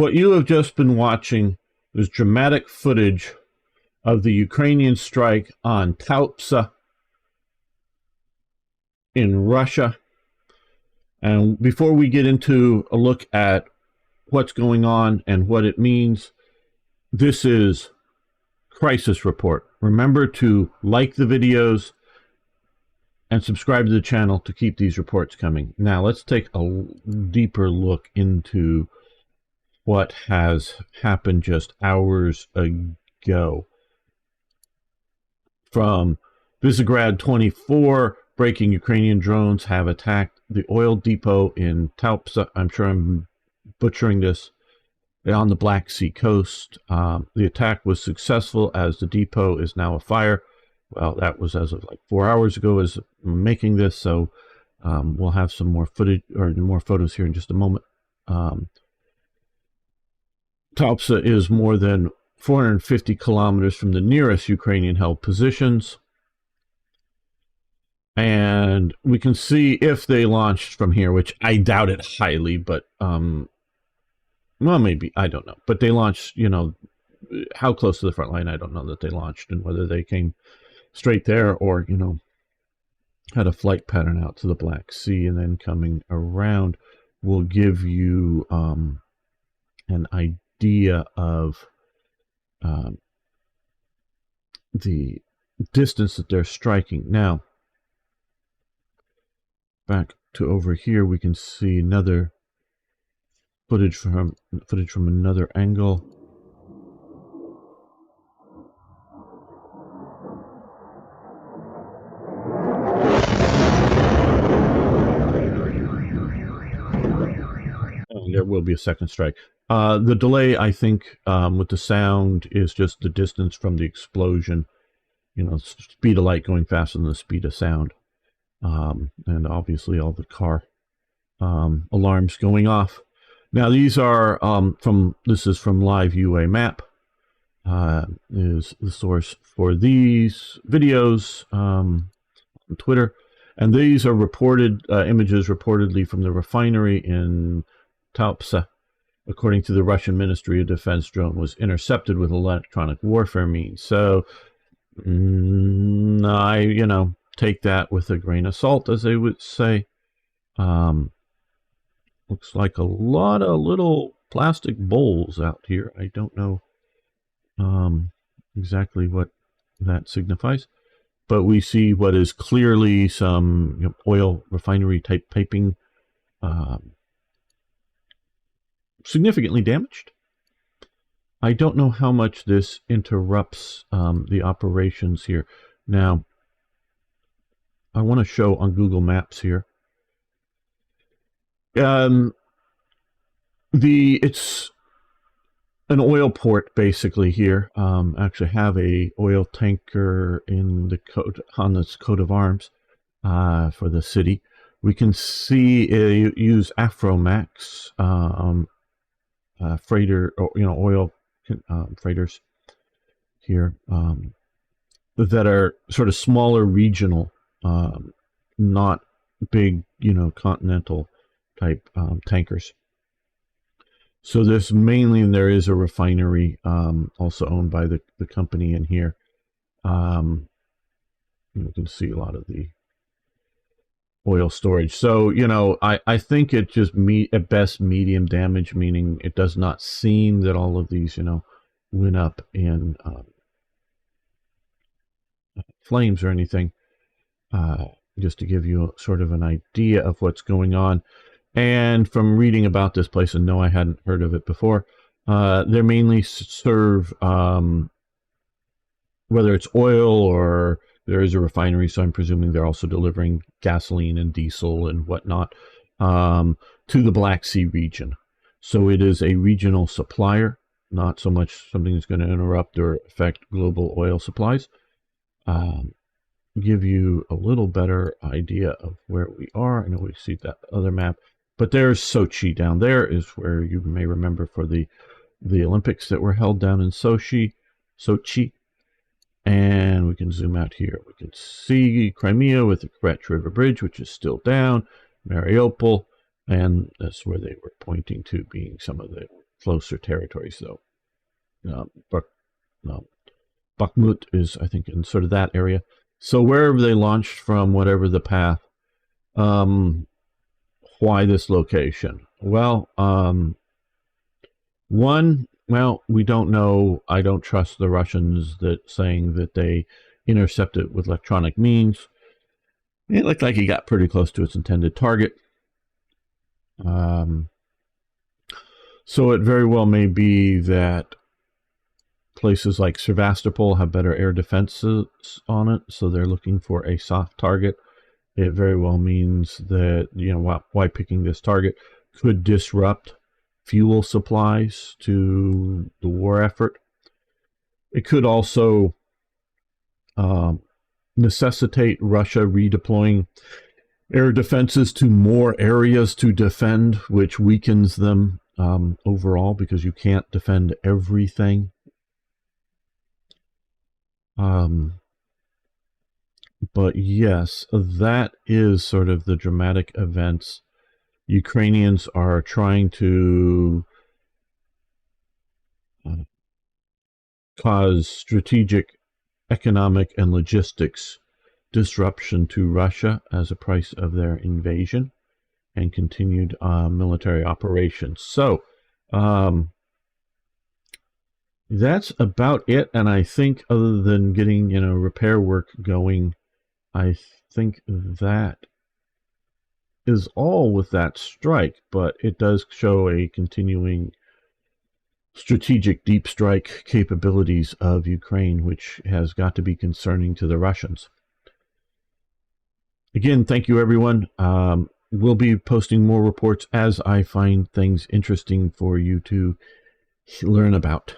What you have just been watching is dramatic footage of the Ukrainian strike on Tuapse in Russia. And before we get into a look at what's going on and what it means, this is Crisis Report. Remember to like the videos and subscribe to the channel to keep these reports coming. Now let's take a deeper look into what has happened just hours ago. From Visegrad 24, breaking Ukrainian drones have attacked the oil depot in Tuapse. I'm sure I'm butchering this, on the Black Sea coast. The attack was successful as the depot is now afire. Well, that was as of like 4 hours ago as making this, so we'll have some more footage or more photos here in just a moment. Tuapse is more than 450 kilometers from the nearest Ukrainian-held positions. And we can see if they launched from here, which I doubt it highly, but, well, maybe, I don't know. But they launched, you know, how close to the front line, I don't know that they launched, and whether they came straight there or, you know, had a flight pattern out to the Black Sea and then coming around will give you an idea of the distance that they're striking. Now, back to over here, we can see another footage from another angle. And there will be a second strike. The delay, I think, with the sound is just the distance from the explosion. You know, speed of light going faster than the speed of sound. And obviously all the car alarms going off. Now these are this is from Live UA Map, is the source for these videos on Twitter. And these are reported images reportedly from the refinery in Tuapse. According to the Russian Ministry of Defense, drone was intercepted with electronic warfare means. So, I, you know, take that with a grain of salt, as they would say. Looks like a lot of little plastic bowls out here. I don't know exactly what that signifies, but we see what is clearly some, you know, oil refinery type piping, significantly damaged. I don't know how much this interrupts the operations here. Now, I want to show on Google Maps here. It's an oil port basically here. Actually have a oil tanker in the on this coat of arms for the city. We can see use Aframax freighter, or, you know, oil freighters here that are sort of smaller regional, not big, you know, continental type tankers. So this mainly, and there is a refinery also owned by the company in here. You can see a lot of the oil storage. So, you know, I think it just at best medium damage, meaning it does not seem that all of these, you know, went up in flames or anything. Just to give you sort of an idea of what's going on. And from reading about this place, and no, I hadn't heard of it before, they mainly serve, whether it's oil or there is a refinery, so I'm presuming they're also delivering gasoline and diesel and whatnot to the Black Sea region. So it is a regional supplier, not so much something that's going to interrupt or affect global oil supplies. Give you a little better idea of where we are. I know we see that other map, but there's Sochi down there, is where you may remember for the Olympics that were held down in Sochi. And we can zoom out here. We can see Crimea with the Kerch River Bridge, which is still down, Mariupol, and that's where they were pointing to being some of the closer territories, though. No, Bakhmut is, I think, in sort of that area. So wherever they launched from, whatever the path, why this location? Well, we don't know. I don't trust the Russians that saying that they intercepted with electronic means. It looked like he got pretty close to its intended target. So it very well may be that places like Sevastopol have better air defenses on it, so they're looking for a soft target. It very well means that, why picking this target could disrupt fuel supplies to the war effort. It could also necessitate Russia redeploying air defenses to more areas to defend, which weakens them overall, because you can't defend everything. But yes, that is sort of the dramatic events. Ukrainians are trying to cause strategic, economic, and logistics disruption to Russia as a price of their invasion and continued military operations. So that's about it. And I think, other than getting repair work going, I think that is all with that strike. But it does show a continuing strategic deep strike capabilities of Ukraine, which has got to be concerning to the Russians. Again, thank you, everyone. We'll be posting more reports as I find things interesting for you to learn about.